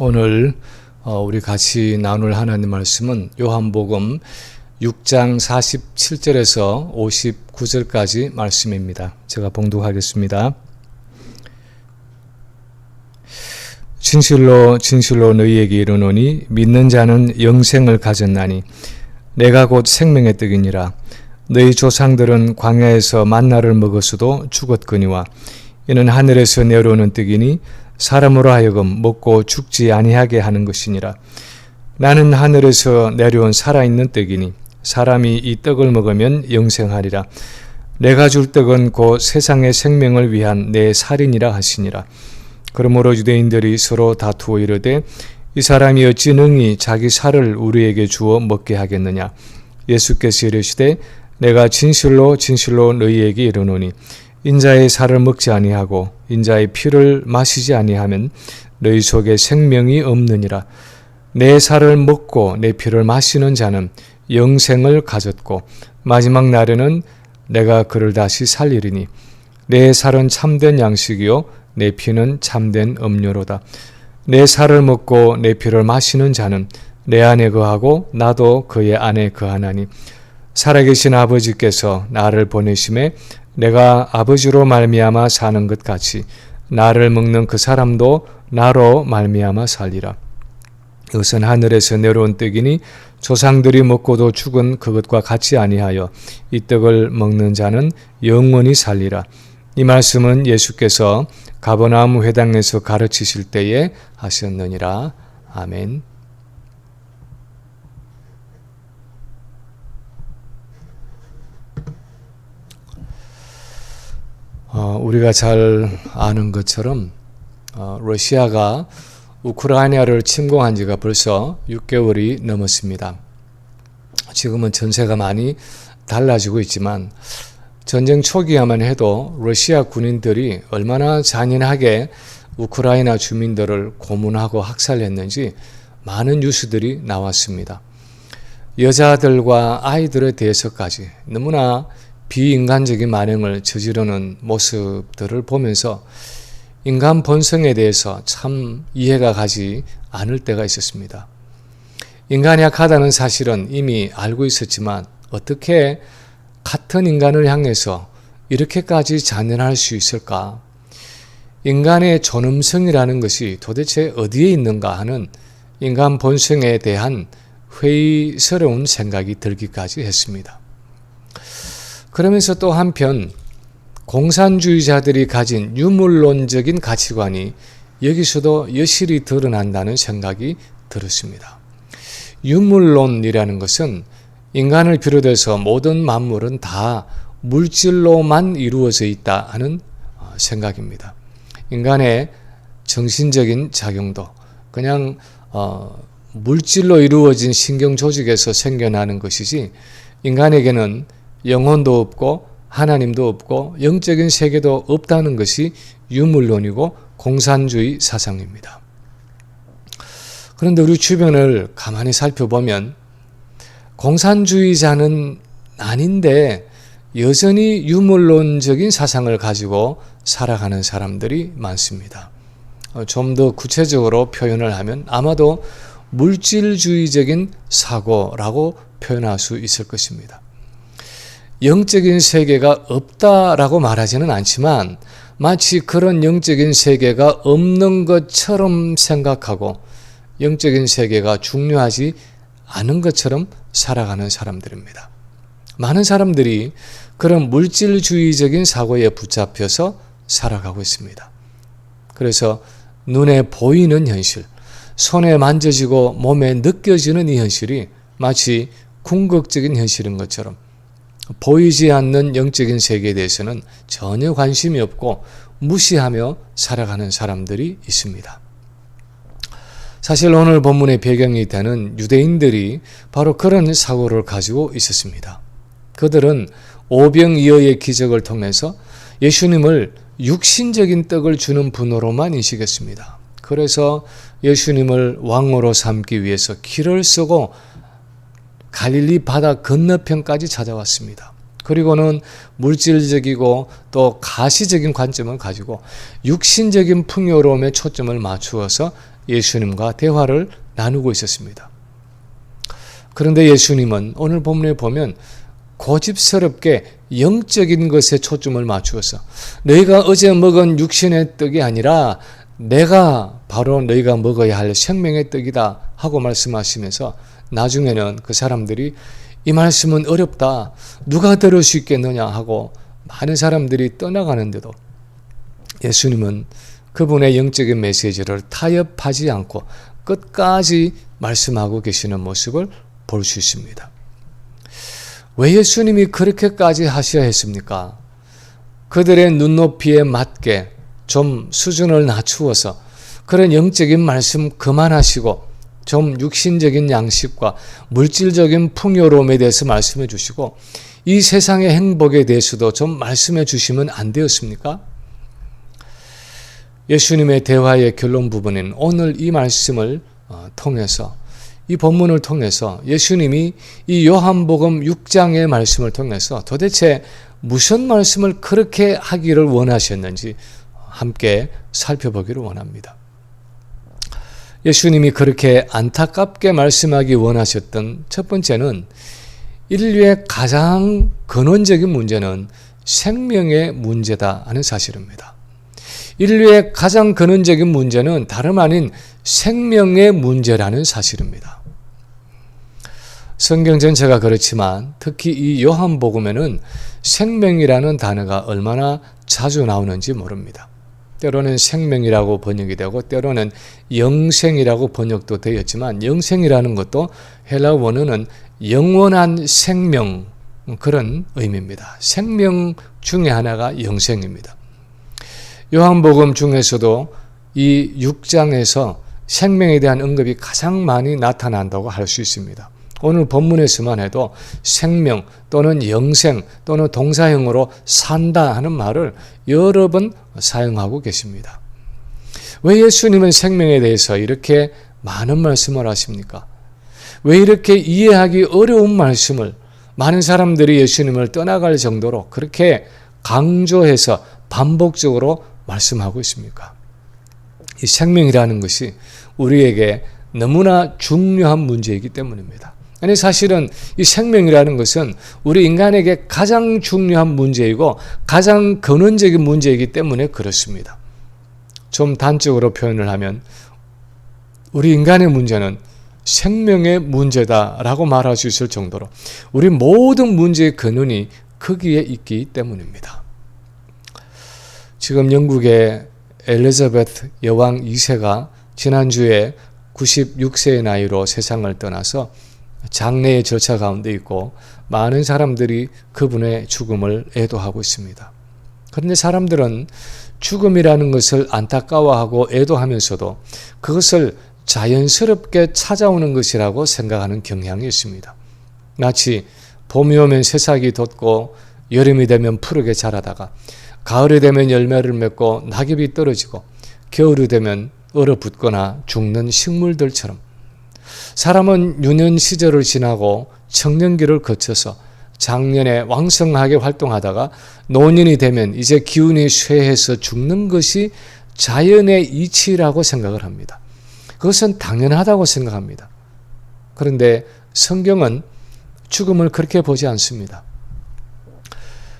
오늘 우리 같이 나눌 하나님 말씀은 요한복음 6장 47절에서 59절까지 말씀입니다. 제가 봉독하겠습니다. 진실로 진실로 너희에게 이르노니 믿는 자는 영생을 가졌나니 내가 곧 생명의 떡이니라. 너희 조상들은 광야에서 만나를 먹었어도 죽었거니와 이는 하늘에서 내려오는 떡이니 사람으로 하여금 먹고 죽지 아니하게 하는 것이니라. 나는 하늘에서 내려온 살아있는 떡이니 사람이 이 떡을 먹으면 영생하리라. 내가 줄 떡은 곧 세상의 생명을 위한 내 살이니라 하시니라. 그러므로 유대인들이 서로 다투어 이르되 이 사람이 어찌 능히 자기 살을 우리에게 주어 먹게 하겠느냐. 예수께서 이르시되 내가 진실로 진실로 너희에게 이르노니 인자의 살을 먹지 아니하고 인자의 피를 마시지 아니하면 너희 속에 생명이 없느니라. 내 살을 먹고 내 피를 마시는 자는 영생을 가졌고 마지막 날에는 내가 그를 다시 살리리니 내 살은 참된 양식이요 내 피는 참된 음료로다. 내 살을 먹고 내 피를 마시는 자는 내 안에 거하고 나도 그의 안에 거하나니 살아계신 아버지께서 나를 보내심에 내가 아버지로 말미암아 사는 것 같이 나를 먹는 그 사람도 나로 말미암아 살리라. 이것은 하늘에서 내려온 떡이니 조상들이 먹고도 죽은 그것과 같이 아니하여 이 떡을 먹는 자는 영원히 살리라. 이 말씀은 예수께서 가버나움 회당에서 가르치실 때에 하셨느니라. 아멘. 우리가 잘 아는 것처럼 러시아가 우크라이나를 침공한 지가 벌써 6개월이 넘었습니다. 지금은 전세가 많이 달라지고 있지만 전쟁 초기야만 해도 러시아 군인들이 얼마나 잔인하게 우크라이나 주민들을 고문하고 학살했는지 많은 뉴스들이 나왔습니다. 여자들과 아이들에 대해서까지 너무나 비인간적인 만행을 저지르는 모습들을 보면서 인간 본성에 대해서 참 이해가 가지 않을 때가 있었습니다. 인간이 약하다는 사실은 이미 알고 있었지만 어떻게 같은 인간을 향해서 이렇게까지 잔인할 수 있을까? 인간의 존엄성이라는 것이 도대체 어디에 있는가 하는 인간 본성에 대한 회의스러운 생각이 들기까지 했습니다. 그러면서 또 한편 공산주의자들이 가진 유물론적인 가치관이 여기서도 여실히 드러난다는 생각이 들었습니다. 유물론이라는 것은 인간을 비롯해서 모든 만물은 다 물질로만 이루어져 있다 하는 생각입니다. 인간의 정신적인 작용도 그냥 물질로 이루어진 신경 조직에서 생겨나는 것이지 인간에게는 영혼도 없고 하나님도 없고 영적인 세계도 없다는 것이 유물론이고 공산주의 사상입니다. 그런데 우리 주변을 가만히 살펴보면 공산주의자는 아닌데 여전히 유물론적인 사상을 가지고 살아가는 사람들이 많습니다. 좀 더 구체적으로 표현을 하면 아마도 물질주의적인 사고라고 표현할 수 있을 것입니다. 영적인 세계가 없다라고 말하지는 않지만 마치 그런 영적인 세계가 없는 것처럼 생각하고 영적인 세계가 중요하지 않은 것처럼 살아가는 사람들입니다. 많은 사람들이 그런 물질주의적인 사고에 붙잡혀서 살아가고 있습니다. 그래서 눈에 보이는 현실, 손에 만져지고 몸에 느껴지는 이 현실이 마치 궁극적인 현실인 것처럼 보이지 않는 영적인 세계에 대해서는 전혀 관심이 없고 무시하며 살아가는 사람들이 있습니다. 사실 오늘 본문의 배경이 되는 유대인들이 바로 그런 사고를 가지고 있었습니다. 그들은 오병이어의 기적을 통해서 예수님을 육신적인 떡을 주는 분으로만 인식했습니다. 그래서 예수님을 왕으로 삼기 위해서 길을 쓰고 갈릴리 바다 건너편까지 찾아왔습니다. 그리고는 물질적이고 또 가시적인 관점을 가지고 육신적인 풍요로움에 초점을 맞추어서 예수님과 대화를 나누고 있었습니다. 그런데 예수님은 오늘 본문에 보면 고집스럽게 영적인 것에 초점을 맞추어서 너희가 어제 먹은 육신의 떡이 아니라 내가 바로 너희가 먹어야 할 생명의 떡이다 하고 말씀하시면서 나중에는 그 사람들이 이 말씀은 어렵다, 누가 들을 수 있겠느냐 하고 많은 사람들이 떠나가는데도 예수님은 그분의 영적인 메시지를 타협하지 않고 끝까지 말씀하고 계시는 모습을 볼 수 있습니다. 왜 예수님이 그렇게까지 하셔야 했습니까? 그들의 눈높이에 맞게 좀 수준을 낮추어서 그런 영적인 말씀 그만하시고 좀 육신적인 양식과 물질적인 풍요로움에 대해서 말씀해 주시고 이 세상의 행복에 대해서도 좀 말씀해 주시면 안 되었습니까? 예수님의 대화의 결론 부분인 오늘 이 말씀을 통해서 이 본문을 통해서 예수님이 이 요한복음 6장의 말씀을 통해서 도대체 무슨 말씀을 그렇게 하기를 원하셨는지 함께 살펴보기를 원합니다. 예수님이 그렇게 안타깝게 말씀하기 원하셨던 첫 번째는 인류의 가장 근원적인 문제는 생명의 문제다 하는 사실입니다. 인류의 가장 근원적인 문제는 다름 아닌 생명의 문제라는 사실입니다. 성경 전체가 그렇지만 특히 이 요한복음에는 생명이라는 단어가 얼마나 자주 나오는지 모릅니다. 때로는 생명이라고 번역이 되고 때로는 영생이라고 번역도 되었지만 영생이라는 것도 헬라 원어는 영원한 생명 그런 의미입니다. 생명 중에 하나가 영생입니다. 요한복음 중에서도 이 6장에서 생명에 대한 언급이 가장 많이 나타난다고 할 수 있습니다. 오늘 본문에서만 해도 생명 또는 영생 또는 동사형으로 산다 하는 말을 여러 번 사용하고 계십니다. 왜 예수님은 생명에 대해서 이렇게 많은 말씀을 하십니까? 왜 이렇게 이해하기 어려운 말씀을 많은 사람들이 예수님을 떠나갈 정도로 그렇게 강조해서 반복적으로 말씀하고 있습니까? 이 생명이라는 것이 우리에게 너무나 중요한 문제이기 때문입니다. 아니 사실은 이 생명이라는 것은 우리 인간에게 가장 중요한 문제이고 가장 근원적인 문제이기 때문에 그렇습니다. 좀 단적으로 표현을 하면 우리 인간의 문제는 생명의 문제다라고 말할 수 있을 정도로 우리 모든 문제의 근원이 거기에 있기 때문입니다. 지금 영국의 엘리자베트 여왕 2세가 지난주에 96세의 나이로 세상을 떠나서 장례의 절차 가운데 있고 많은 사람들이 그분의 죽음을 애도하고 있습니다. 그런데 사람들은 죽음이라는 것을 안타까워하고 애도하면서도 그것을 자연스럽게 찾아오는 것이라고 생각하는 경향이 있습니다. 마치 봄이 오면 새싹이 돋고 여름이 되면 푸르게 자라다가 가을이 되면 열매를 맺고 낙엽이 떨어지고 겨울이 되면 얼어붙거나 죽는 식물들처럼 사람은 유년 시절을 지나고 청년기를 거쳐서 장년에 왕성하게 활동하다가 노년이 되면 이제 기운이 쇠해서 죽는 것이 자연의 이치라고 생각을 합니다. 그것은 당연하다고 생각합니다. 그런데 성경은 죽음을 그렇게 보지 않습니다.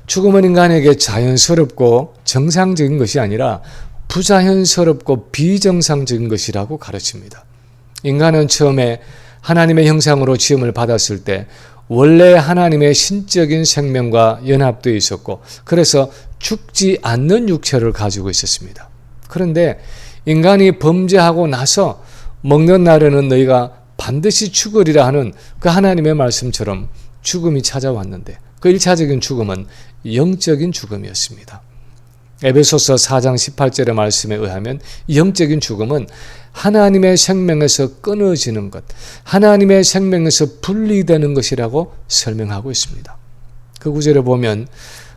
죽음은 인간에게 자연스럽고 정상적인 것이 아니라 부자연스럽고 비정상적인 것이라고 가르칩니다. 인간은 처음에 하나님의 형상으로 지음을 받았을 때 원래 하나님의 신적인 생명과 연합되어 있었고 그래서 죽지 않는 육체를 가지고 있었습니다. 그런데 인간이 범죄하고 나서 먹는 날에는 너희가 반드시 죽으리라 하는 그 하나님의 말씀처럼 죽음이 찾아왔는데 그 1차적인 죽음은 영적인 죽음이었습니다. 에베소서 4장 18절의 말씀에 의하면 영적인 죽음은 하나님의 생명에서 끊어지는 것, 하나님의 생명에서 분리되는 것이라고 설명하고 있습니다. 그 구절에 보면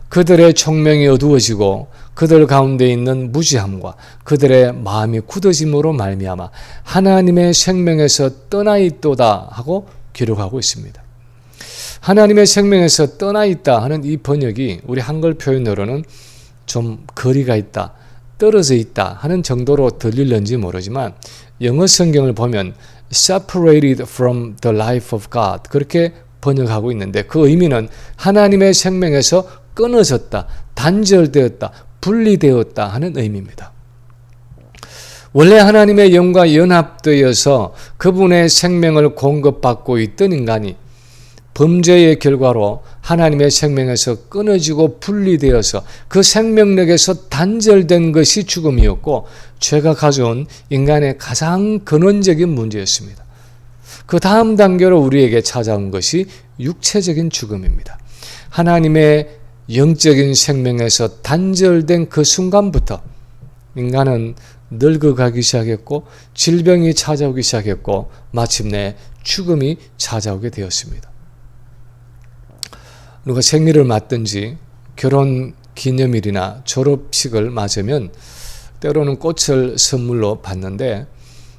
그들의 총명이 어두워지고 그들 가운데 있는 무지함과 그들의 마음이 굳어짐으로 말미암아 하나님의 생명에서 떠나 있도다 하고 기록하고 있습니다. 하나님의 생명에서 떠나 있다 하는 이 번역이 우리 한글 표현으로는 좀 거리가 있다, 떨어져 있다 하는 정도로 들릴는지 모르지만 영어 성경을 보면 separated from the life of God 그렇게 번역하고 있는데 그 의미는 하나님의 생명에서 끊어졌다, 단절되었다, 분리되었다 하는 의미입니다. 원래 하나님의 영과 연합되어서 그분의 생명을 공급받고 있던 인간이 범죄의 결과로 하나님의 생명에서 끊어지고 분리되어서 그 생명력에서 단절된 것이 죽음이었고 죄가 가져온 인간의 가장 근원적인 문제였습니다. 그 다음 단계로 우리에게 찾아온 것이 육체적인 죽음입니다. 하나님의 영적인 생명에서 단절된 그 순간부터 인간은 늙어가기 시작했고 질병이 찾아오기 시작했고 마침내 죽음이 찾아오게 되었습니다. 누가 생일을 맞든지 결혼 기념일이나 졸업식을 맞으면 때로는 꽃을 선물로 받는데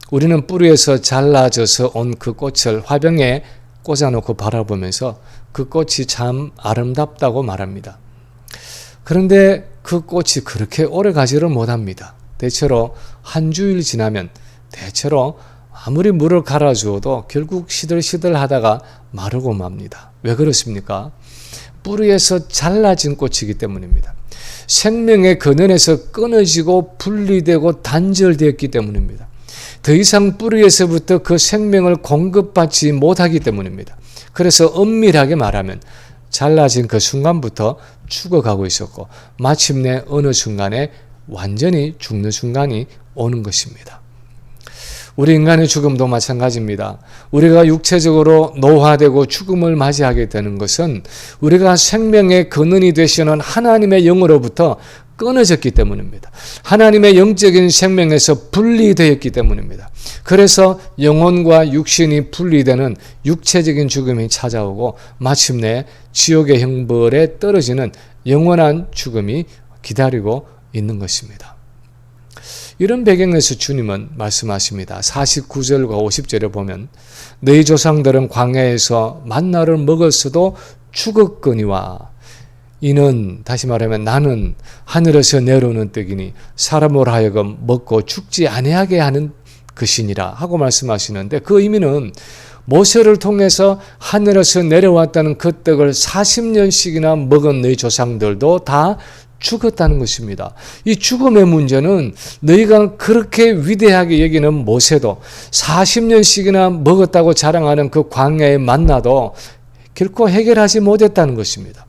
우리는 뿌리에서 잘라져서 온 그 꽃을 화병에 꽂아놓고 바라보면서 그 꽃이 참 아름답다고 말합니다. 그런데 그 꽃이 그렇게 오래 가지를 못합니다. 대체로 한 주일 지나면 대체로 아무리 물을 갈아주어도 결국 시들시들하다가 마르고 맙니다. 왜 그렇습니까? 뿌리에서 잘라진 꽃이기 때문입니다. 생명의 근원에서 끊어지고 분리되고 단절되었기 때문입니다. 더 이상 뿌리에서부터 그 생명을 공급받지 못하기 때문입니다. 그래서 엄밀하게 말하면 잘라진 그 순간부터 죽어가고 있었고 마침내 어느 순간에 완전히 죽는 순간이 오는 것입니다. 우리 인간의 죽음도 마찬가지입니다. 우리가 육체적으로 노화되고 죽음을 맞이하게 되는 것은 우리가 생명의 근원이 되시는 하나님의 영으로부터 끊어졌기 때문입니다. 하나님의 영적인 생명에서 분리되었기 때문입니다. 그래서 영혼과 육신이 분리되는 육체적인 죽음이 찾아오고 마침내 지옥의 형벌에 떨어지는 영원한 죽음이 기다리고 있는 것입니다. 이런 배경에서 주님은 말씀하십니다. 49절과 50절에 보면 너희 조상들은 광야에서 만나를 먹었어도 죽었거니와 이는 다시 말하면 나는 하늘에서 내려오는 떡이니 사람으로 하여금 먹고 죽지 아니하게 하는 것이니라 하고 말씀하시는데 그 의미는 모세를 통해서 하늘에서 내려왔다는 그 떡을 40년씩이나 먹은 너희 조상들도 다 죽었다는 것입니다. 이 죽음의 문제는 너희가 그렇게 위대하게 여기는 모세도 40년씩이나 먹었다고 자랑하는 그 광야의 만나도 결코 해결하지 못했다는 것입니다.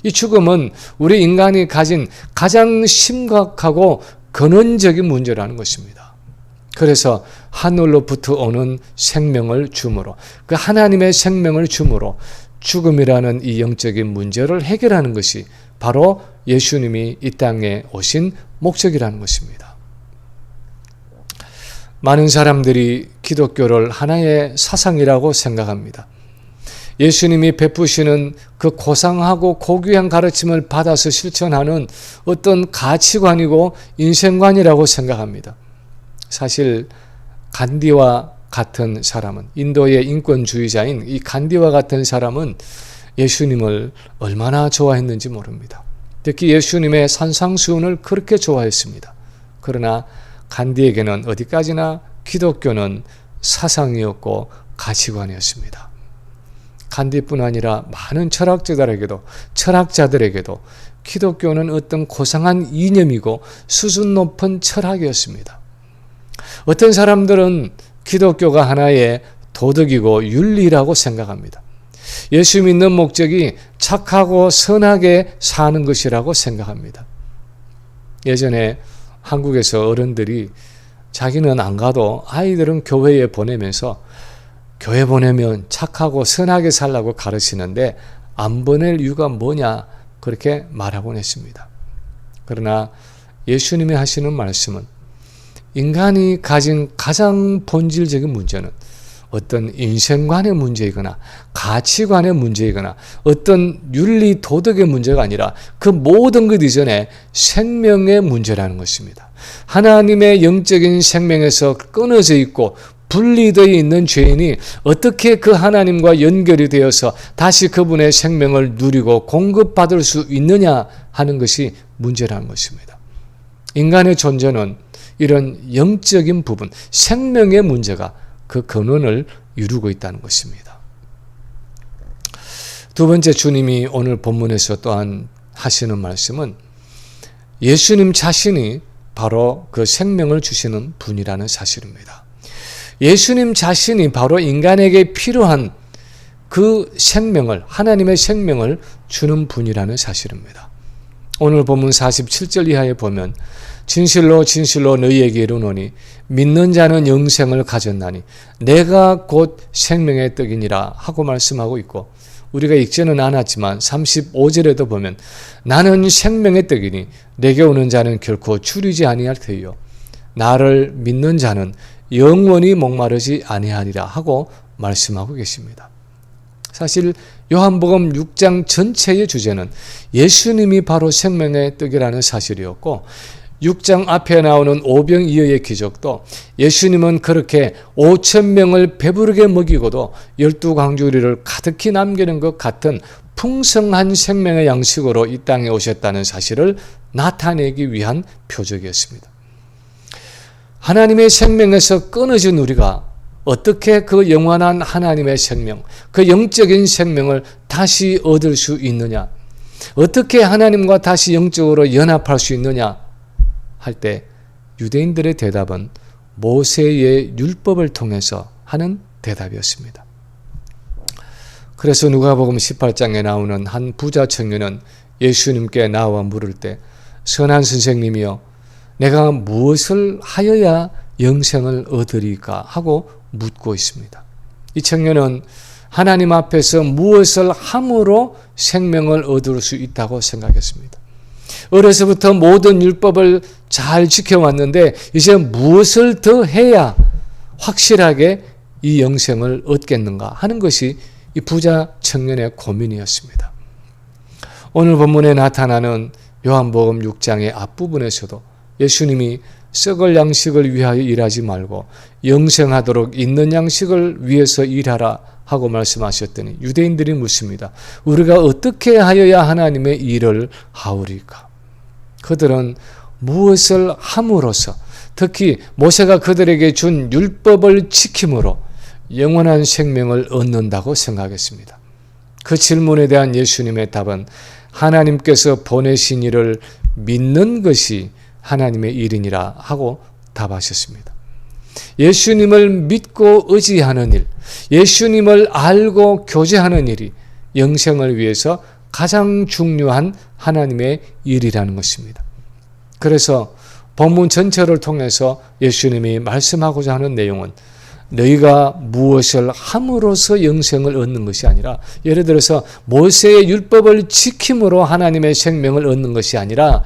이 죽음은 우리 인간이 가진 가장 심각하고 근원적인 문제라는 것입니다. 그래서 하늘로부터 오는 생명을 주므로 그 하나님의 생명을 주므로 죽음이라는 이 영적인 문제를 해결하는 것이 바로 예수님이 이 땅에 오신 목적이라는 것입니다. 많은 사람들이 기독교를 하나의 사상이라고 생각합니다. 예수님이 베푸시는 그 고상하고 고귀한 가르침을 받아서 실천하는 어떤 가치관이고 인생관이라고 생각합니다. 사실 간디와 같은 사람은 인도의 인권주의자인 이 간디와 같은 사람은 예수님을 얼마나 좋아했는지 모릅니다. 특히 예수님의 산상수훈을 그렇게 좋아했습니다. 그러나 간디에게는 어디까지나 기독교는 사상이었고 가치관이었습니다. 간디뿐 아니라 많은 철학자들에게도 기독교는 어떤 고상한 이념이고 수준 높은 철학이었습니다. 어떤 사람들은 기독교가 하나의 도덕이고 윤리라고 생각합니다. 예수 믿는 목적이 착하고 선하게 사는 것이라고 생각합니다. 예전에 한국에서 어른들이 자기는 안 가도 아이들은 교회에 보내면서 교회 보내면 착하고 선하게 살라고 가르치는데 안 보낼 이유가 뭐냐 그렇게 말하곤 했습니다. 그러나 예수님이 하시는 말씀은 인간이 가진 가장 본질적인 문제는 어떤 인생관의 문제이거나 가치관의 문제이거나 어떤 윤리 도덕의 문제가 아니라 그 모든 것 이전에 생명의 문제라는 것입니다. 하나님의 영적인 생명에서 끊어져 있고 분리되어 있는 죄인이 어떻게 그 하나님과 연결이 되어서 다시 그분의 생명을 누리고 공급받을 수 있느냐 하는 것이 문제라는 것입니다. 인간의 존재는 이런 영적인 부분, 생명의 문제가 그 근원을 이루고 있다는 것입니다. 두 번째, 주님이 오늘 본문에서 또한 하시는 말씀은 예수님 자신이 바로 그 생명을 주시는 분이라는 사실입니다. 예수님 자신이 바로 인간에게 필요한 그 생명을, 하나님의 생명을 주는 분이라는 사실입니다. 오늘 본문 47절 이하에 보면 진실로 진실로 너희에게 이르노니 믿는 자는 영생을 가졌나니 내가 곧 생명의 떡이니라 하고 말씀하고 있고, 우리가 읽지는 않았지만 35절에도 보면 나는 생명의 떡이니 내게 오는 자는 결코 줄이지 아니할 터이요 나를 믿는 자는 영원히 목마르지 아니하리라 하고 말씀하고 계십니다. 사실 요한복음 6장 전체의 주제는 예수님이 바로 생명의 떡이라는 사실이었고, 6장 앞에 나오는 오병이어의 기적도 예수님은 그렇게 5,000명을 배부르게 먹이고도 12광주리를 가득히 남기는 것 같은 풍성한 생명의 양식으로 이 땅에 오셨다는 사실을 나타내기 위한 표적이었습니다. 하나님의 생명에서 끊어진 우리가 어떻게 그 영원한 하나님의 생명, 그 영적인 생명을 다시 얻을 수 있느냐? 어떻게 하나님과 다시 영적으로 연합할 수 있느냐? 할 때 유대인들의 대답은 모세의 율법을 통해서 하는 대답이었습니다. 그래서 누가복음 18장에 나오는 한 부자 청년은 예수님께 나와 물을 때 선한 선생님이여 내가 무엇을 하여야 영생을 얻으리까 하고 묻고 있습니다. 이 청년은 하나님 앞에서 무엇을 함으로 생명을 얻을 수 있다고 생각했습니다. 어려서부터 모든 율법을 잘 지켜왔는데 이제 무엇을 더 해야 확실하게 이 영생을 얻겠는가 하는 것이 이 부자 청년의 고민이었습니다. 오늘 본문에 나타나는 요한복음 6장의 앞부분에서도 예수님이 썩을 양식을 위하여 일하지 말고 영생하도록 있는 양식을 위해서 일하라 하고 말씀하셨더니 유대인들이 묻습니다. 우리가 어떻게 하여야 하나님의 일을 하오리까? 그들은 무엇을 함으로써, 특히 모세가 그들에게 준 율법을 지킴으로 영원한 생명을 얻는다고 생각했습니다. 그 질문에 대한 예수님의 답은 하나님께서 보내신 이를 믿는 것이 하나님의 일이니라 하고 답하셨습니다. 예수님을 믿고 의지하는 일, 예수님을 알고 교제하는 일이 영생을 위해서 가장 중요한 하나님의 일이라는 것입니다. 그래서 본문 전체를 통해서 예수님이 말씀하고자 하는 내용은 너희가 무엇을 함으로써 영생을 얻는 것이 아니라, 예를 들어서 모세의 율법을 지킴으로 하나님의 생명을 얻는 것이 아니라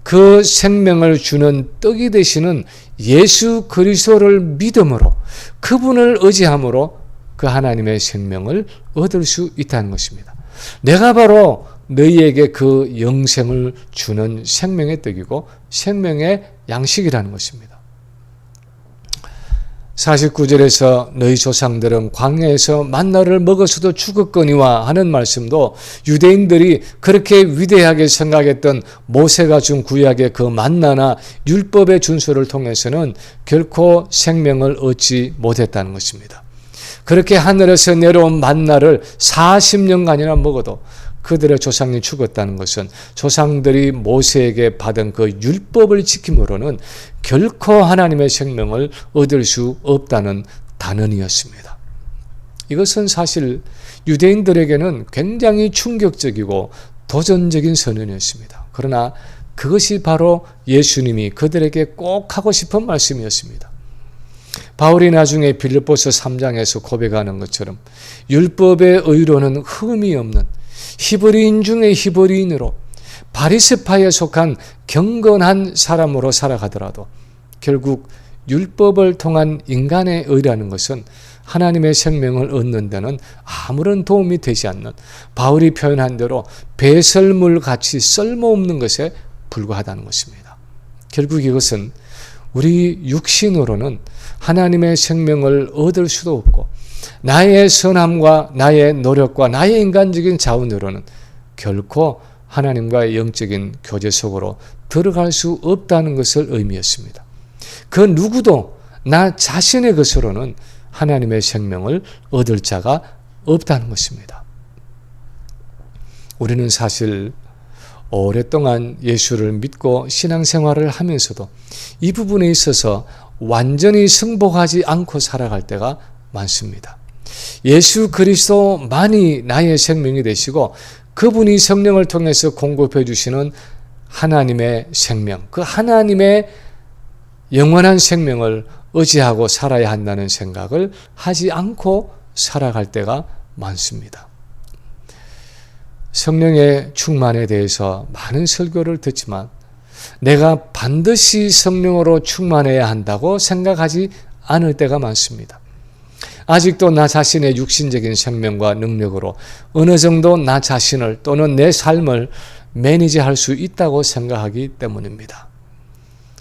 그 생명을 주는 떡이 되시는 예수 그리스도를 믿음으로, 그분을 의지함으로 그 하나님의 생명을 얻을 수 있다는 것입니다. 내가 바로 너희에게 그 영생을 주는 생명의 떡이고 생명의 양식이라는 것입니다. 49절에서 너희 조상들은 광야에서 만나를 먹어서도 죽었거니와 하는 말씀도 유대인들이 그렇게 위대하게 생각했던 모세가 준 구약의 그 만나나 율법의 준수를 통해서는 결코 생명을 얻지 못했다는 것입니다. 그렇게 하늘에서 내려온 만나를 40년간이나 먹어도 그들의 조상이 죽었다는 것은 조상들이 모세에게 받은 그 율법을 지킴으로는 결코 하나님의 생명을 얻을 수 없다는 단언이었습니다. 이것은 사실 유대인들에게는 굉장히 충격적이고 도전적인 선언이었습니다. 그러나 그것이 바로 예수님이 그들에게 꼭 하고 싶은 말씀이었습니다. 바울이 나중에 빌립보서 3장에서 고백하는 것처럼 율법의 의로는 흠이 없는 히브리인 중에 히브리인으로 바리새파에 속한 경건한 사람으로 살아가더라도 결국 율법을 통한 인간의 의라는 것은 하나님의 생명을 얻는 데는 아무런 도움이 되지 않는, 바울이 표현한 대로 배설물 같이 쓸모없는 것에 불과하다는 것입니다. 결국 이것은 우리 육신으로는 하나님의 생명을 얻을 수도 없고 나의 선함과 나의 노력과 나의 인간적인 자원으로는 결코 하나님과의 영적인 교제 속으로 들어갈 수 없다는 것을 의미했습니다. 그 누구도 나 자신의 것으로는 하나님의 생명을 얻을 자가 없다는 것입니다. 우리는 사실 오랫동안 예수를 믿고 신앙생활을 하면서도 이 부분에 있어서 완전히 승복하지 않고 살아갈 때가 많습니다. 예수 그리스도만이 나의 생명이 되시고 그분이 성령을 통해서 공급해 주시는 하나님의 생명, 그 하나님의 영원한 생명을 의지하고 살아야 한다는 생각을 하지 않고 살아갈 때가 많습니다. 성령의 충만에 대해서 많은 설교를 듣지만 내가 반드시 성령으로 충만해야 한다고 생각하지 않을 때가 많습니다. 아직도 나 자신의 육신적인 생명과 능력으로 어느 정도 나 자신을 또는 내 삶을 매니지할 수 있다고 생각하기 때문입니다.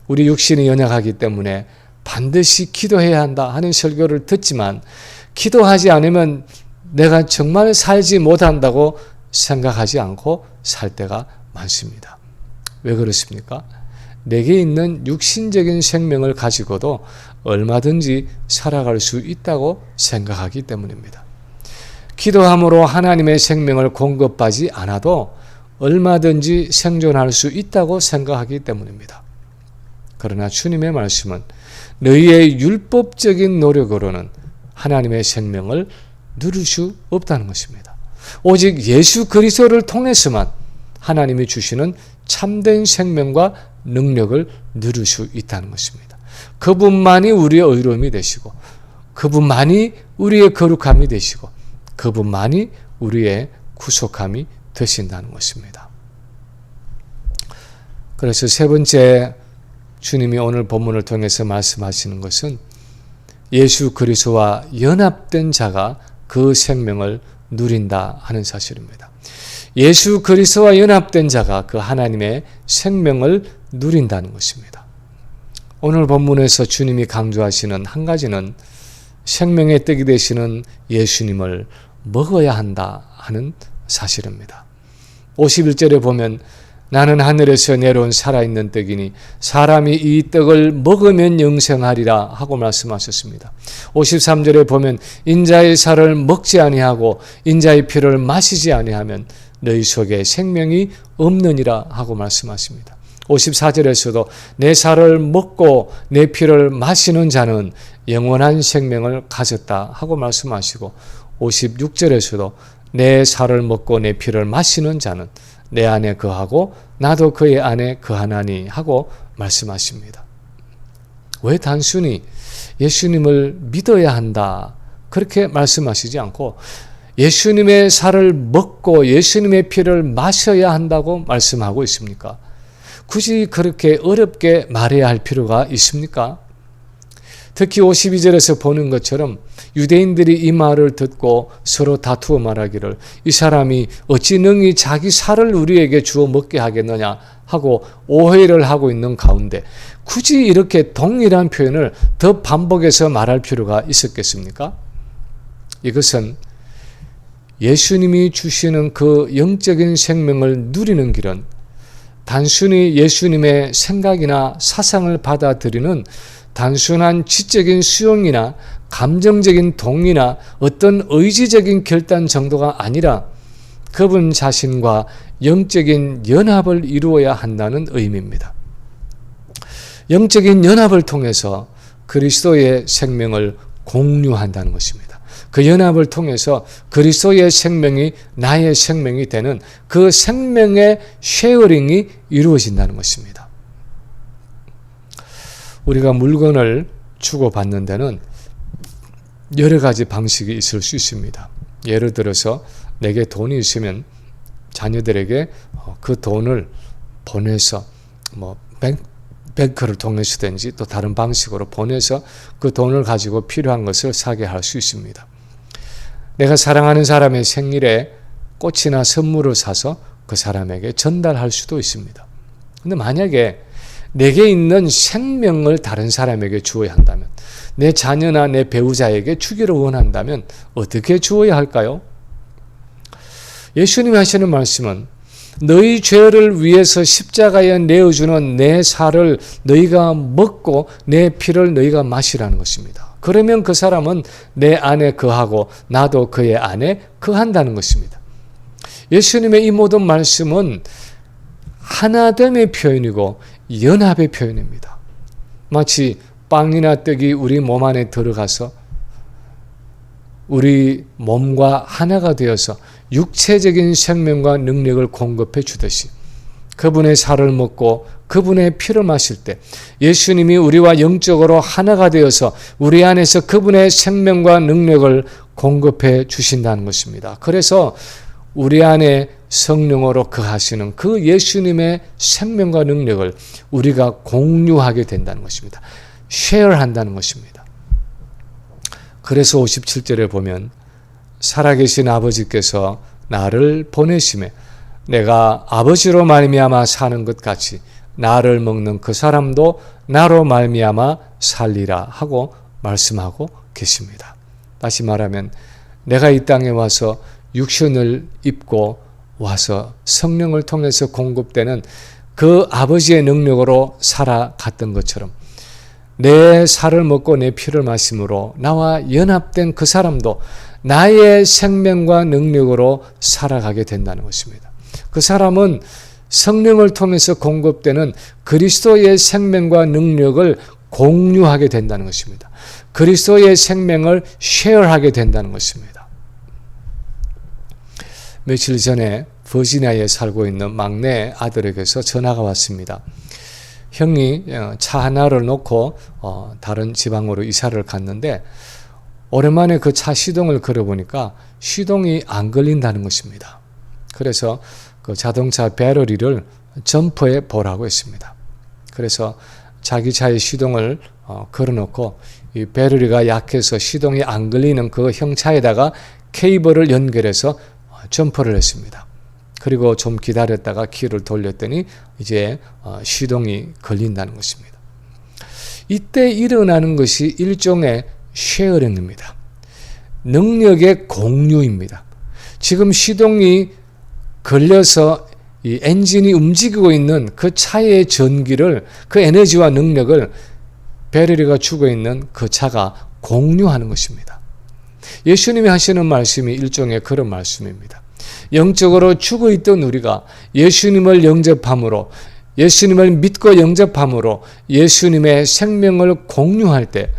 우리 육신이 연약하기 때문에 반드시 기도해야 한다 하는 설교를 듣지만 기도하지 않으면 내가 정말 살지 못한다고 생각하지 않고 살 때가 많습니다. 왜 그렇습니까? 내게 있는 육신적인 생명을 가지고도 얼마든지 살아갈 수 있다고 생각하기 때문입니다. 기도함으로 하나님의 생명을 공급하지 않아도 얼마든지 생존할 수 있다고 생각하기 때문입니다. 그러나 주님의 말씀은 너희의 율법적인 노력으로는 하나님의 생명을 누릴 수 없다는 것입니다. 오직 예수 그리스도를 통해서만 하나님이 주시는 참된 생명과 능력을 누릴 수 있다는 것입니다. 그분만이 우리의 의로움이 되시고 그분만이 우리의 거룩함이 되시고 그분만이 우리의 구속함이 되신다는 것입니다. 그래서 세 번째 주님이 오늘 본문을 통해서 말씀하시는 것은 예수 그리스도와 연합된 자가 그 생명을 누린다 하는 사실입니다. 예수 그리스도와 연합된 자가 그 하나님의 생명을 누린다는 것입니다. 오늘 본문에서 주님이 강조하시는 한 가지는 생명의 떡이 되시는 예수님을 먹어야 한다 하는 사실입니다. 51절에 보면 나는 하늘에서 내려온 살아있는 떡이니 사람이 이 떡을 먹으면 영생하리라 하고 말씀하셨습니다. 53절에 보면 인자의 살을 먹지 아니하고 인자의 피를 마시지 아니하면 너희 속에 생명이 없느니라 하고 말씀하십니다. 54절에서도 내 살을 먹고 내 피를 마시는 자는 영원한 생명을 가졌다 하고 말씀하시고 56절에서도 내 살을 먹고 내 피를 마시는 자는 내 안에 거하고 나도 그의 안에 거하나니 하고 말씀하십니다. 왜 단순히 예수님을 믿어야 한다 그렇게 말씀하시지 않고 예수님의 살을 먹고 예수님의 피를 마셔야 한다고 말씀하고 있습니까? 굳이 그렇게 어렵게 말해야 할 필요가 있습니까? 특히 52절에서 보는 것처럼 유대인들이 이 말을 듣고 서로 다투어 말하기를 이 사람이 어찌 능히 자기 살을 우리에게 주어 먹게 하겠느냐 하고 오해를 하고 있는 가운데 굳이 이렇게 동일한 표현을 더 반복해서 말할 필요가 있었겠습니까? 이것은 예수님이 주시는 그 영적인 생명을 누리는 길은 단순히 예수님의 생각이나 사상을 받아들이는 단순한 지적인 수용이나 감정적인 동의나 어떤 의지적인 결단 정도가 아니라 그분 자신과 영적인 연합을 이루어야 한다는 의미입니다. 영적인 연합을 통해서 그리스도의 생명을 공유한다는 것입니다. 그 연합을 통해서 그리스도의 생명이 나의 생명이 되는 그 생명의 쉐어링이 이루어진다는 것입니다. 우리가 물건을 주고받는 데는 여러 가지 방식이 있을 수 있습니다. 예를 들어서 내게 돈이 있으면 자녀들에게 그 돈을 보내서 뱅크를 통해서든지 또 다른 방식으로 보내서 그 돈을 가지고 필요한 것을 사게 할 수 있습니다. 내가 사랑하는 사람의 생일에 꽃이나 선물을 사서 그 사람에게 전달할 수도 있습니다. 근데 만약에 내게 있는 생명을 다른 사람에게 주어야 한다면, 내 자녀나 내 배우자에게 주기를 원한다면 어떻게 주어야 할까요? 예수님이 하시는 말씀은 너희 죄를 위해서 십자가에 내어주는 내 살을 너희가 먹고 내 피를 너희가 마시라는 것입니다. 그러면 그 사람은 내 안에 거하고 나도 그의 안에 거한다는 것입니다. 예수님의 이 모든 말씀은 하나됨의 표현이고 연합의 표현입니다. 마치 빵이나 떡이 우리 몸 안에 들어가서 우리 몸과 하나가 되어서 육체적인 생명과 능력을 공급해 주듯이 그분의 살을 먹고 그분의 피를 마실 때 예수님이 우리와 영적으로 하나가 되어서 우리 안에서 그분의 생명과 능력을 공급해 주신다는 것입니다. 그래서 우리 안에 성령으로 거하시는 그 예수님의 생명과 능력을 우리가 공유하게 된다는 것입니다. 쉐어한다는 것입니다. 그래서 57절에 보면 살아계신 아버지께서 나를 보내심에 내가 아버지로 말미암아 사는 것 같이 나를 먹는 그 사람도 나로 말미암아 살리라 하고 말씀하고 계십니다. 다시 말하면 내가 이 땅에 와서 육신을 입고 와서 성령을 통해서 공급되는 그 아버지의 능력으로 살아갔던 것처럼 내 살을 먹고 내 피를 마심으로 나와 연합된 그 사람도 나의 생명과 능력으로 살아가게 된다는 것입니다. 그 사람은 성령을 통해서 공급되는 그리스도의 생명과 능력을 공유하게 된다는 것입니다. 그리스도의 생명을 쉐어하게 된다는 것입니다. 며칠 전에 버지니아에 살고 있는 막내 아들에게서 전화가 왔습니다. 형이 차 하나를 놓고 다른 지방으로 이사를 갔는데 오랜만에 그 차 시동을 걸어보니까 시동이 안 걸린다는 것입니다. 그래서 그 자동차 배터리를 점퍼해 보라고 했습니다. 그래서 자기 차의 시동을 걸어놓고 이 배터리가 약해서 시동이 안 걸리는 그 형 차에다가 케이블을 연결해서 점퍼를 했습니다. 그리고 좀 기다렸다가 키를 돌렸더니 이제 시동이 걸린다는 것입니다. 이때 일어나는 것이 일종의 쉐어링입니다. 능력의 공유입니다. 지금 시동이 걸려서 이 엔진이 움직이고 있는 그 차의 전기를, 그 에너지와 능력을 배터리가 주고 있는 그 차가 공유하는 것입니다. 예수님이 하시는 말씀이 일종의 그런 말씀입니다. 영적으로 죽어 있던 우리가 예수님을 영접함으로, 예수님을 믿고 영접함으로 예수님의 생명을 공유할 때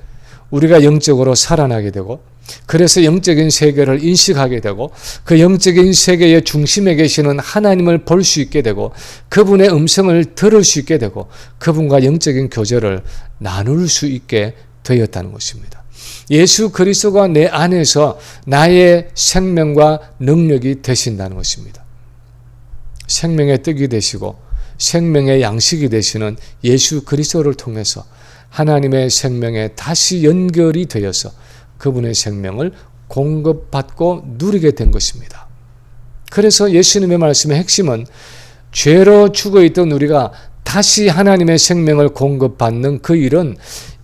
우리가 영적으로 살아나게 되고, 그래서 영적인 세계를 인식하게 되고 그 영적인 세계의 중심에 계시는 하나님을 볼 수 있게 되고 그분의 음성을 들을 수 있게 되고 그분과 영적인 교제를 나눌 수 있게 되었다는 것입니다. 예수 그리스도가 내 안에서 나의 생명과 능력이 되신다는 것입니다. 생명의 떡이 되시고 생명의 양식이 되시는 예수 그리스도를 통해서 하나님의 생명에 다시 연결이 되어서 그분의 생명을 공급받고 누리게 된 것입니다. 그래서 예수님의 말씀의 핵심은 죄로 죽어있던 우리가 다시 하나님의 생명을 공급받는 그 일은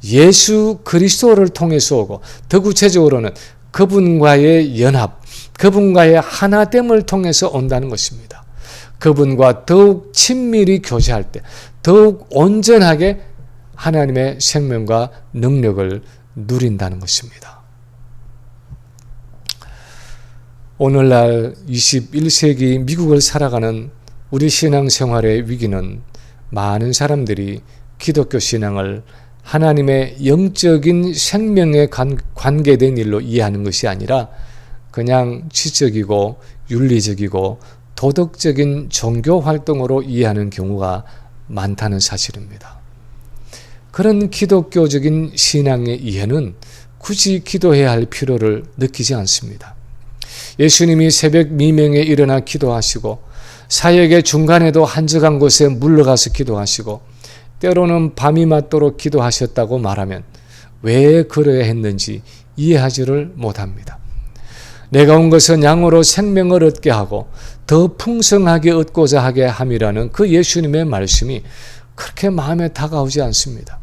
예수 그리스도를 통해서 오고, 더 구체적으로는 그분과의 연합, 그분과의 하나됨을 통해서 온다는 것입니다. 그분과 더욱 친밀히 교제할 때 더욱 온전하게 하나님의 생명과 능력을 누린다는 것입니다. 오늘날 21세기 미국을 살아가는 우리 신앙생활의 위기는 많은 사람들이 기독교 신앙을 하나님의 영적인 생명에 관계된 일로 이해하는 것이 아니라 그냥 지적이고 윤리적이고 도덕적인 종교 활동으로 이해하는 경우가 많다는 사실입니다. 그런 기독교적인 신앙의 이해는 굳이 기도해야 할 필요를 느끼지 않습니다. 예수님이 새벽 미명에 일어나 기도하시고 사역의 중간에도 한적한 곳에 물러가서 기도하시고 때로는 밤이 맞도록 기도하셨다고 말하면 왜 그러야 했는지 이해하지를 못합니다. 내가 온 것은 양으로 생명을 얻게 하고 더 풍성하게 얻고자 하게 함이라는 그 예수님의 말씀이 그렇게 마음에 다가오지 않습니다.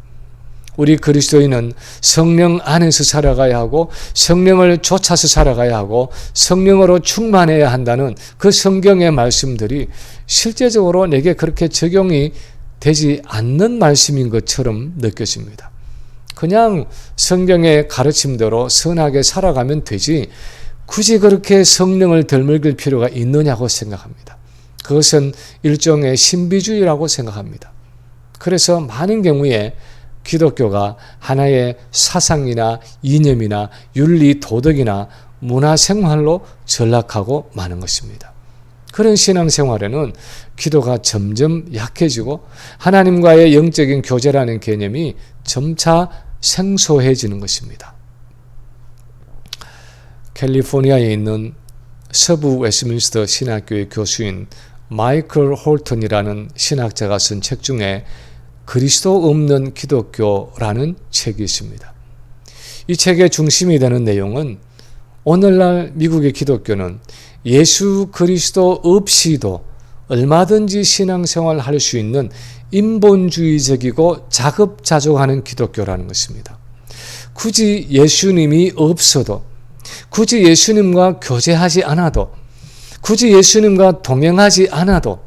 우리 그리스도인은 성령 안에서 살아가야 하고 성령을 쫓아서 살아가야 하고 성령으로 충만해야 한다는 그 성경의 말씀들이 실제적으로 내게 그렇게 적용이 되지 않는 말씀인 것처럼 느껴집니다. 그냥 성경의 가르침대로 선하게 살아가면 되지 굳이 그렇게 성령을 덜먹일 필요가 있느냐고 생각합니다. 그것은 일종의 신비주의라고 생각합니다. 그래서 많은 경우에 기독교가 하나의 사상이나 이념이나 윤리, 도덕이나 문화생활로 전락하고 마는 것입니다. 그런 신앙생활에는 기도가 점점 약해지고 하나님과의 영적인 교제라는 개념이 점차 생소해지는 것입니다. 캘리포니아에 있는 서부 웨스트민스터 신학교의 교수인 마이클 홀턴이라는 신학자가 쓴 책 중에 그리스도 없는 기독교라는 책이 있습니다. 이 책의 중심이 되는 내용은 오늘날 미국의 기독교는 예수 그리스도 없이도 얼마든지 신앙생활을 할 수 있는 인본주의적이고 자급자족하는 기독교라는 것입니다. 굳이 예수님이 없어도, 굳이 예수님과 교제하지 않아도, 굳이 예수님과 동행하지 않아도,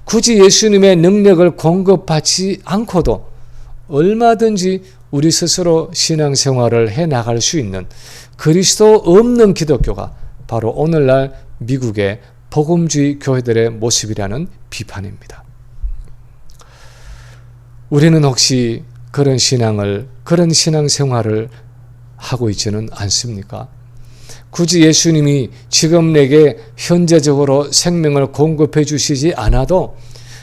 굳이 예수님의 능력을 공급받지 않고도 얼마든지 우리 스스로 신앙생활을 해나갈 수 있는 그리스도 없는 기독교가 바로 오늘날 미국의 복음주의 교회들의 모습이라는 비판입니다. 우리는 혹시 그런 신앙생활을 하고 있지는 않습니까? 굳이 예수님이 지금 내게 현재적으로 생명을 공급해 주시지 않아도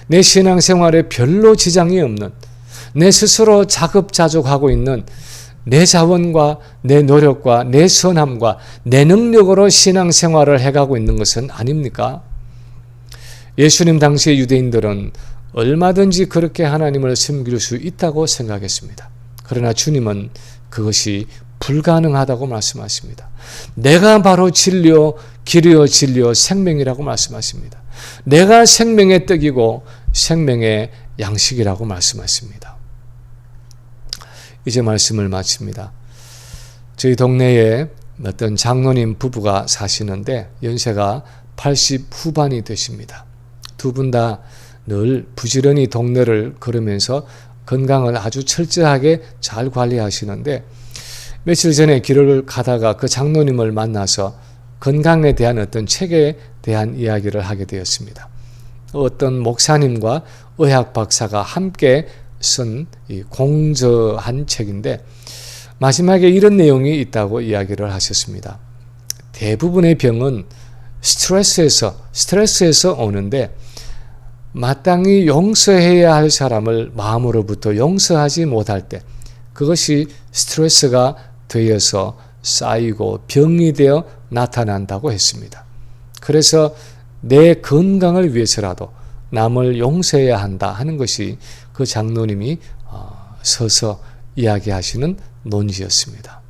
내 신앙생활에 별로 지장이 없는, 내 스스로 자급자족하고 있는 내 자원과 내 노력과 내 선함과 내 능력으로 신앙생활을 해가고 있는 것은 아닙니까? 예수님 당시의 유대인들은 얼마든지 그렇게 하나님을 섬길 수 있다고 생각했습니다. 그러나 주님은 그것이 불가능하다고 말씀하십니다. 내가 바로 진리요 길이요 진리요 생명이라고 말씀하십니다. 내가 생명의 떡이고 생명의 양식이라고 말씀하십니다. 이제 말씀을 마칩니다. 저희 동네에 어떤 장로님 부부가 사시는데 연세가 80 후반이 되십니다. 두 분 다 늘 부지런히 동네를 걸으면서 건강을 아주 철저하게 잘 관리하시는데 며칠 전에 길을 가다가 그 장로님을 만나서 건강에 대한 어떤 책에 대한 이야기를 하게 되었습니다. 어떤 목사님과 의학 박사가 함께 쓴 이 공저한 책인데 마지막에 이런 내용이 있다고 이야기를 하셨습니다. 대부분의 병은 스트레스에서 오는데 마땅히 용서해야 할 사람을 마음으로부터 용서하지 못할 때 그것이 스트레스가 되어서 쌓이고 병이 되어 나타난다고 했습니다. 그래서 내 건강을 위해서라도 남을 용서해야 한다 하는 것이 그 장로님이 서서 이야기하시는 논지였습니다.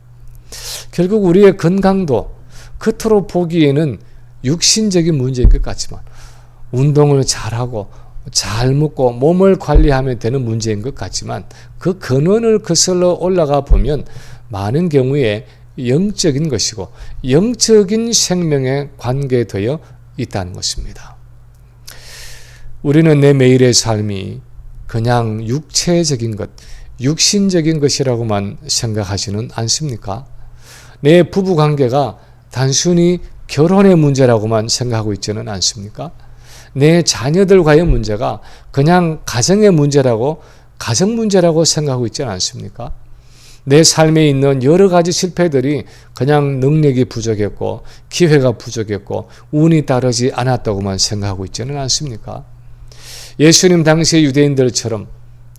결국 우리의 건강도 겉으로 보기에는 육신적인 문제일 것 같지만 운동을 잘하고 잘 먹고 몸을 관리하면 되는 문제인 것 같지만 그 근원을 거슬러 올라가 보면 많은 경우에 영적인 것이고 영적인 생명에 관계되어 있다는 것입니다. 우리는 내 매일의 삶이 그냥 육체적인 것, 육신적인 것이라고만 생각하지는 않습니까? 내 부부관계가 단순히 결혼의 문제라고만 생각하고 있지는 않습니까? 내 자녀들과의 문제가 그냥 가정의 문제라고, 가정 문제라고 생각하고 있지는 않습니까? 내 삶에 있는 여러 가지 실패들이 그냥 능력이 부족했고 기회가 부족했고 운이 따르지 않았다고만 생각하고 있지는 않습니까? 예수님 당시의 유대인들처럼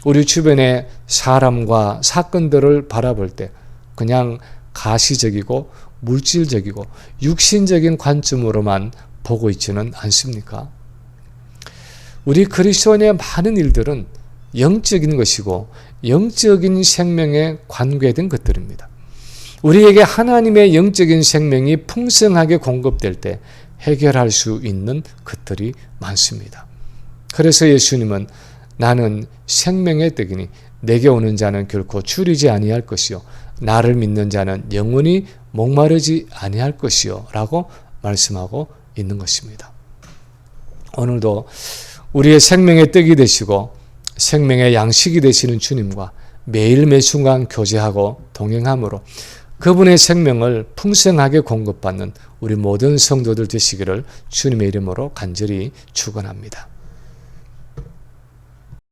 우리 주변의 사람과 사건들을 바라볼 때 그냥 가시적이고 물질적이고 육신적인 관점으로만 보고 있지는 않습니까? 우리 그리스도인의 많은 일들은 영적인 것이고 영적인 생명에 관계된 것들입니다. 우리에게 하나님의 영적인 생명이 풍성하게 공급될 때 해결할 수 있는 것들이 많습니다. 그래서 예수님은 나는 생명의 떡이니 내게 오는 자는 결코 줄이지 아니할 것이요 나를 믿는 자는 영원히 목마르지 아니할 것이요 라고 말씀하고 있는 것입니다. 오늘도 우리의 생명의 떡이 되시고 생명의 양식이 되시는 주님과 매일 매순간 교제하고 동행함으로 그분의 생명을 풍성하게 공급받는 우리 모든 성도들 되시기를 주님의 이름으로 간절히 축원합니다.